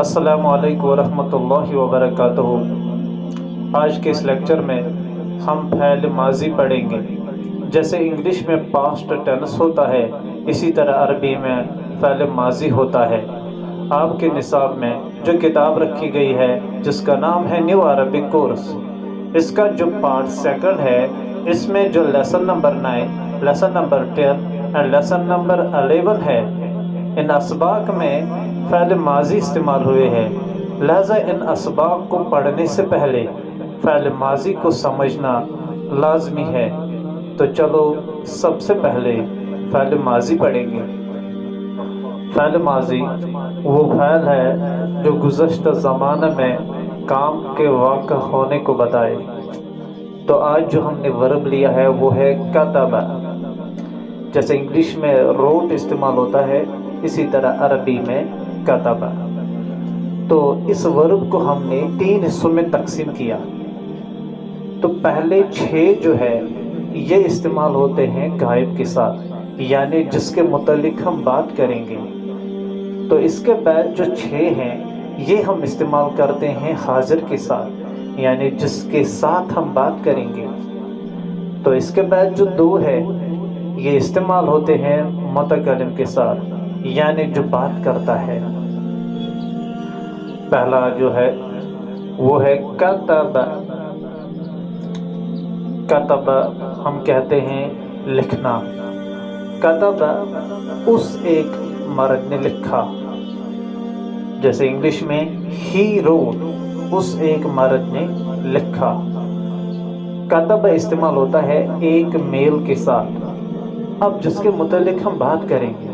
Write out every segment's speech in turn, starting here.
السلام علیکم ورحمۃ اللہ وبرکاتہ۔ آج کے اس لیکچر میں ہم فعل ماضی پڑھیں گے۔ جیسے انگلش میں پاسٹ ٹینس ہوتا ہے، اسی طرح عربی میں فعل ماضی ہوتا ہے۔ آپ کے نصاب میں جو کتاب رکھی گئی ہے جس کا نام ہے نیو عربک کورس، اس کا جو پارٹ سیکنڈ ہے، اس میں جو لیسن نمبر 9، لیسن نمبر 10 اور لیسن نمبر 11 ہے، ان اسباق میں فعل ماضی استعمال ہوئے ہیں، لہذا ان اسباق کو پڑھنے سے پہلے فعل ماضی کو سمجھنا لازمی ہے۔ تو چلو سب سے پہلے فعل ماضی پڑھیں گے۔ فعل ماضی وہ فعل ہے جو گزشتہ زمانہ میں کام کے واقع ہونے کو بتائے۔ تو آج جو ہم نے ورب لیا ہے وہ ہے کتب۔ جیسے انگلش میں روٹ استعمال ہوتا ہے، اسی طرح عربی میں کتب۔ تو اس ورب کو ہم نے 3 حصوں میں تقسیم کیا۔ تو پہلے 6 جو ہے یہ استعمال ہوتے ہیں غائب کے ساتھ، یعنی جس کے متعلق ہم بات کریں گے۔ تو اس کے بعد جو 6 ہیں یہ ہم استعمال کرتے ہیں حاضر کے ساتھ، یعنی جس کے ساتھ ہم بات کریں گے۔ تو اس کے بعد جو 2 ہے یہ استعمال ہوتے ہیں متکلم کے ساتھ، یعنی جو بات کرتا ہے۔ پہلا جو ہے وہ ہے کتب۔ کتب ہم کہتے ہیں لکھنا۔ کتب اس ایک مرد نے لکھا۔ جیسے انگلش میں ہی روٹ، اس ایک مرد نے لکھا۔ کتب استعمال ہوتا ہے ایک میل کے ساتھ۔ اب جس کے متعلق ہم بات کریں گے،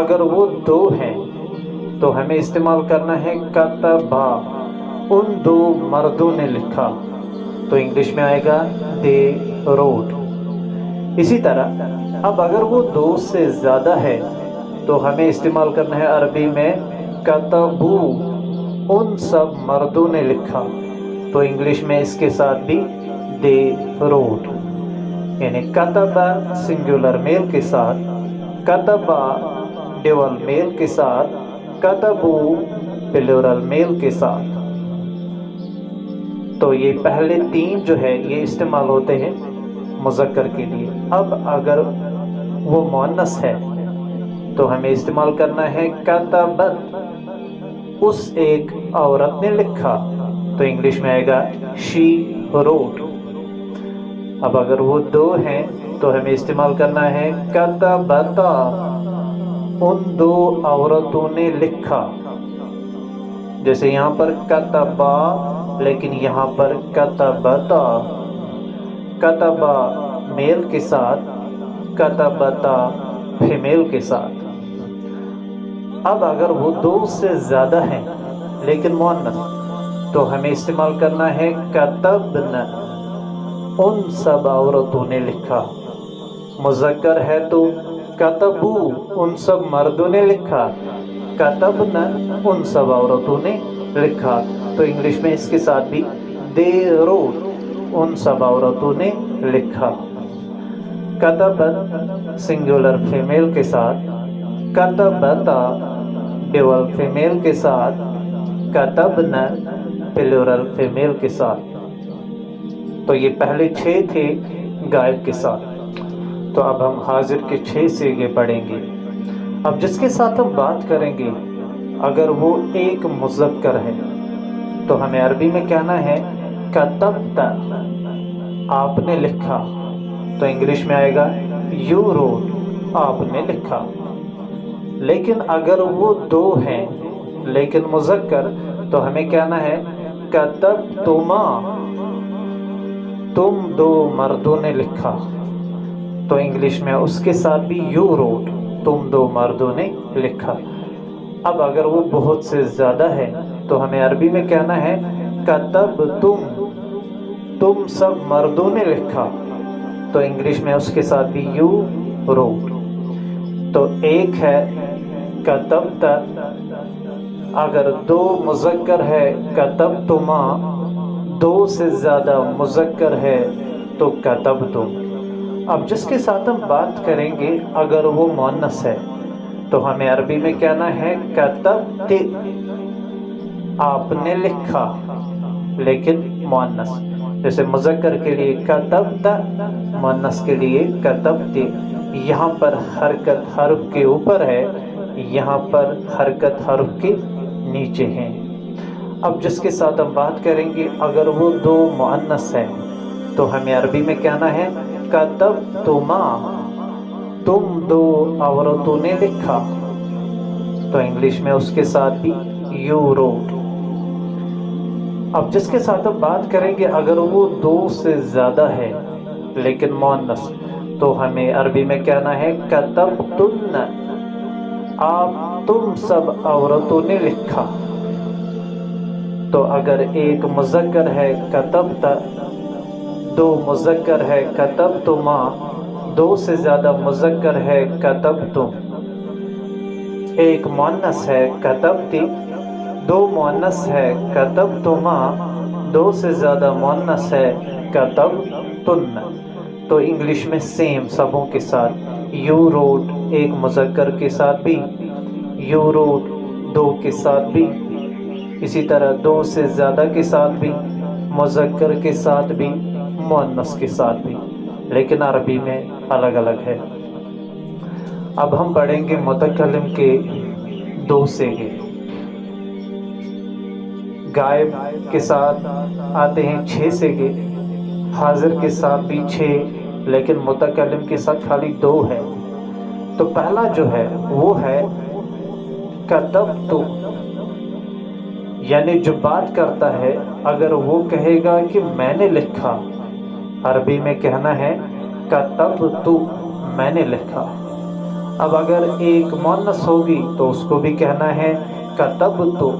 اگر وہ 2 ہیں تو ہمیں استعمال کرنا ہے کتبا، ان 2 مردوں نے لکھا۔ تو انگلش میں آئے گا دے روٹ۔ اسی طرح اب اگر وہ 2 سے زیادہ ہے تو ہمیں استعمال کرنا ہے عربی میں کتبو، ان سب مردوں نے لکھا۔ تو انگلش میں اس کے ساتھ بھی دے روٹ، یعنی کتبا سنگولر میل کے ساتھ، کتبا ڈیول میل کے ساتھ، کتبو پلورل میل کے ساتھ۔ تو یہ پہلے 3 جو ہے یہ استعمال ہوتے ہیں مذکر کے لیے۔ اب اگر وہ مؤنث ہے تو ہمیں استعمال کرنا ہے کتبت، اس ایک عورت نے لکھا۔ تو انگلش میں آئے گا شی روٹ۔ اب اگر وہ 2 ہیں تو ہمیں استعمال کرنا ہے کتبتا، ان 2 عورتوں نے لکھا۔ جیسے یہاں پر کتبا لیکن یہاں پر کتبتا، کتبا میل کے ساتھ، کتبتا فیمیل کے ساتھ۔ اب اگر وہ 2 سے زیادہ ہیں لیکن مؤنث تو ہمیں استعمال کرنا ہے کتبن، ان سب عورتوں نے لکھا۔ مذکر ہے تو کتبو، ان سب مردوں نے لکھا، کتبن ان سب عورتوں نے لکھا۔ تو انگلش میں اس کے ساتھ بھی دے روٹ، ان سب عورتوں نے لکھا۔ کتبت سنگولر فیمیل کے ساتھ، کتبتا ڈیول فیمیل کے ساتھ، کتبن پلورل فیمیل کے ساتھ۔ تو یہ پہلے 6 تھے غائب کے ساتھ۔ تو اب ہم حاضر کے 6 صیغے پڑھیں گے۔ اب جس کے ساتھ ہم بات کریں گے اگر وہ ایک مذکر ہے تو ہمیں عربی میں کہنا ہے کتبت، آپ نے لکھا۔ تو انگلش میں آئے گا یو روٹ، آپ نے لکھا۔ لیکن اگر وہ 2 ہیں لیکن مذکر تو ہمیں کہنا ہے کتبتما، تم 2 مردوں نے لکھا۔ تو انگلش میں اس کے ساتھ بھی یو روٹ، تم 2 مردوں نے لکھا۔ اب اگر وہ بہت سے زیادہ ہے تو ہمیں عربی میں کہنا ہے کتبتم، تم سب مردوں نے لکھا۔ تو انگلش میں اس کے ساتھ بھی یو روٹ۔ تو ایک ہے کتبت، اگر 2 مذکر ہے کتبتما، 2 سے زیادہ مذکر ہے تو کتبتم۔ اب جس کے ساتھ ہم بات کریں گے اگر وہ مؤنث ہے تو ہمیں عربی میں کہنا ہے کتبت، आपने लिखा, लेकिन मुअन्नस। जैसे मुज़क्कर के लिए कतबत, मुअन्नस के लिए कतबती। यहाँ पर हरकत हर्फ के ऊपर है, यहाँ पर हरकत हर्फ के नीचे है। अब जिसके साथ हम बात करेंगे, अगर वो दो मुअन्नस है तो हमें अरबी में कहना है कतबतुमा, तुम दो औरतों ने लिखा। तो इंग्लिश में उसके साथ भी यू रोट। अब जिसके साथ हम बात करेंगे, अगर वो दो से ज़्यादा है लेकिन मुअन्नस, तो हमें अरबी में कहना है कतबतुन्न, आप तुम सब औरतों ने लिखा। तो अगर एक मुज़क्कर है कतबता, दो मुज़क्कर है कतबतुमा, दो से ज़्यादा मुज़क्कर है कतबतुम, एक मुअन्नस है कतबती, दो मुअन्नस है कतबतुमा, दो से ज़्यादा मुअन्नस है कतबतुन्न। तो इंग्लिश में सेम सबों के साथ यू रोट, एक मुज़क्कर के साथ भी यू रोट, दो के साथ भी, इसी तरह दो से ज़्यादा के साथ भी, मुज़क्कर के साथ भी, मुअन्नस के साथ भी, लेकिन अरबी में अलग अलग है। अब हम पढ़ेंगे मुतकल्लिम के दो सेगे। गायब के साथ आते हैं 6 सेगे, हाजिर के साथ भी 6, लेकिन मुतकल्लिम के साथ खाली 2 है। तो पहला जो है वो है कतबतु, यानी जो बात करता है अगर वो कहेगा कि मैंने लिखा, अरबी में कहना है कतबतु, मैंने लिखा। अब अगर एक मुअन्नस होगी तो उसको भी कहना है कतबतु,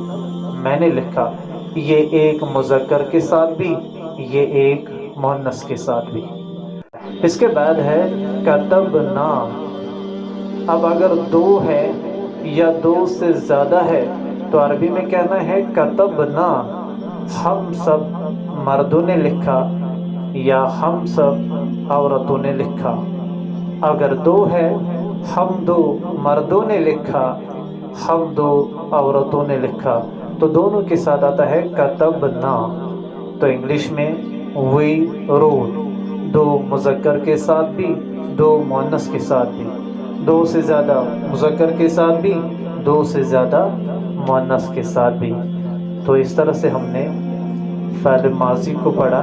मैंने लिखा। ये एक मुज़क्कर के साथ भी, ये एक मुअन्नस के साथ भी। इसके बाद है कतबना। अब अगर 2 है या 2 से ज़्यादा है तो अरबी में कहना है कतबना, हम सब मर्दों ने लिखा या हम सब औरतों ने लिखा। अगर 2 है, हम 2 मर्दों ने लिखा, हम 2 औरतों ने लिखा, तो दोनों के साथ आता है कतबना। तो इंग्लिश में वी रोट, 2 मुज़क्कर के साथ भी, 2 मुअन्नस के साथ भी, 2 से ज़्यादा मुज़क्कर के साथ भी, 2 से ज़्यादा मुअन्नस के साथ भी। तो इस तरह से हमने फ़इल माज़ी को पढ़ा।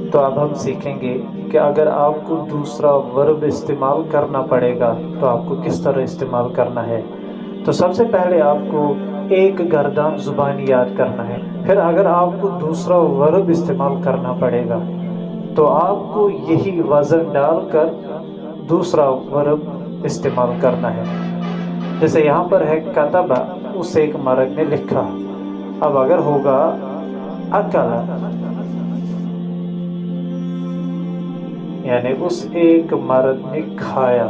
तो अब हम सीखेंगे कि अगर आपको दूसरा वर्ब इस्तेमाल करना पड़ेगा तो आपको किस तरह इस्तेमाल करना है। तो सबसे पहले आपको एक गर्दान ज़ुबान याद करना है। फिर अगर आपको दूसरा वर्ब इस्तेमाल करना पड़ेगा तो आपको यही वज़न डालकर दूसरा वर्ब इस्तेमाल करना है। जैसे यहाँ पर है कतबा, उस एक मर्द ने लिखा। अब अगर होगा अकला, यानी उस एक मर्द ने खाया।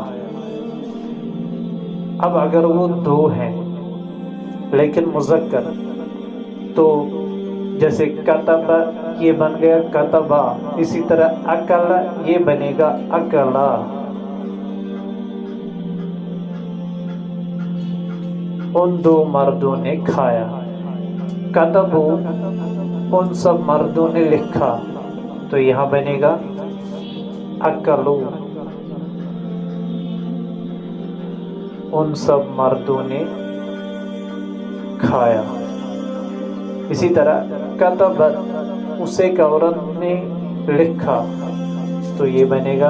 अब अगर वो 2 हैं लेकिन मुज़क्कर, तो जैसे कतबा ये बन गया कतबा, इसी तरह अकला ये बनेगा अकला। उन 2 मर्दों ने खाया। कतबू, उन सब मर्दों ने लिखा, तो यहाँ बनेगा अकलू, उन सब मर्दों ने खाया। इसी तरह कतबत, उस एक औरत ने लिखा, तो ये बनेगा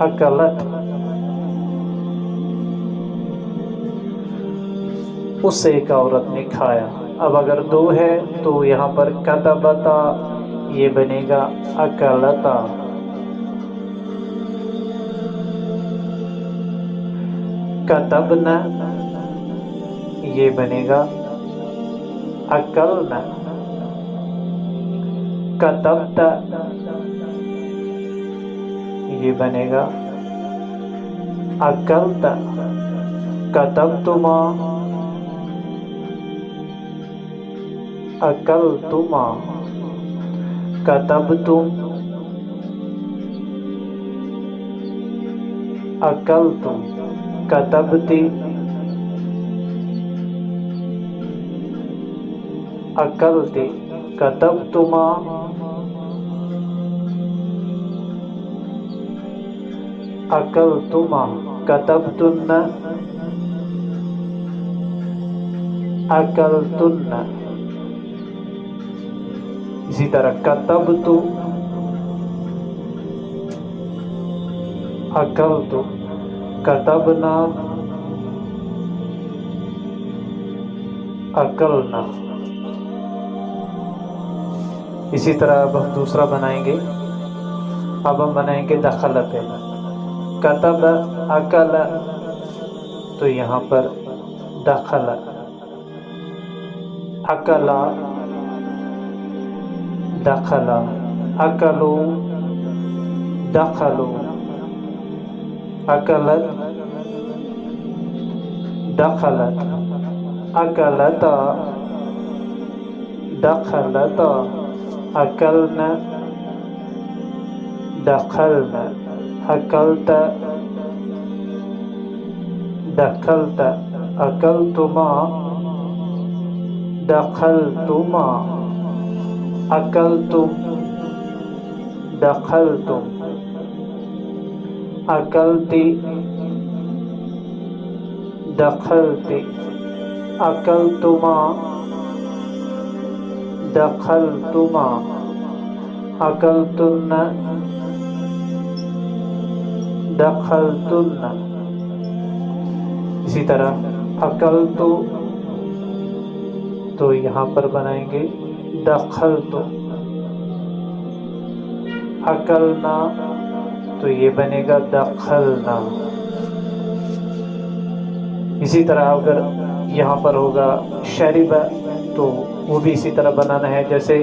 अकलत, उस एक औरत ने खाया। अब अगर 2 है तो यहाँ पर कतबता, ये बनेगा अकलता। कतबना, ये बनेगा अकलना। कतबता, ये बनेगा अकलता। कतबतुमा, अकलतुमा। कतबतुम, अकलतुम। कतबती, अकलती, कतबतुमा, अकलतुमा, कतबतुन्ना, अकलतुन्ना। इसी तरह कतबतु, अकलतु, कतबना, अकलना। इसी तरह अब हम दूसरा बनाएंगे। अब हम बनाएंगे दखल पे। कतब, अकल, तो यहाँ पर दखल, अकला, दखला, अकलू, दखलू, अकलत, दखलत, अकलता, दखलता, अकलना, दखलना, अकलत, दखलत, अकलतुमा, दखलतुमा, अकलतुम, दखलतुम, अकलती, दखलती, अकलतुमा, दखलतुमा, अकलतुन्ना, दखलतुन्ना। इसी तरह अकलतु, तो यहाँ पर बनाएंगे दखलतु, अकलना, तो ये बनेगा दखलना। इसी तरह अगर यहाँ पर होगा शरिब, तो वो भी इसी तरह बनाना है। जैसे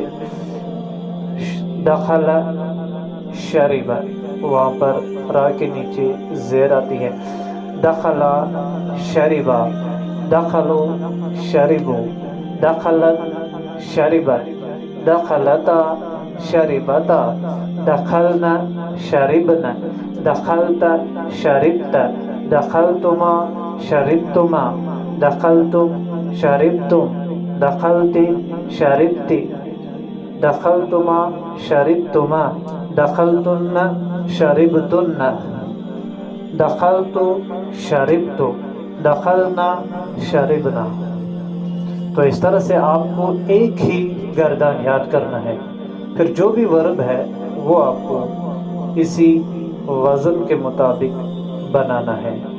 दखल, शरिब, वहाँ पर रा के नीचे जेर आती है। दखला, शरिबा, दखलो, शरिबो, दखलत, शरिबत, दखलता, शरिबता, दखलना, शरिबना, दखलता, शरिबता, दखलतुमा, शरिबतुमा, दखलतुम, शरिबतुम, दखलती, शरिबती, दखलतुमा, शरिबतुमा, दखलतुन्ना, शरिबतुन्ना, दखलतु, शरिबतु, दखलना, शरिबना। तो इस तरह से आपको एक ही गर्दान याद करना है। फिर जो भी वर्ब है वो आपको इसी वज़न के मुताबिक बनाना है।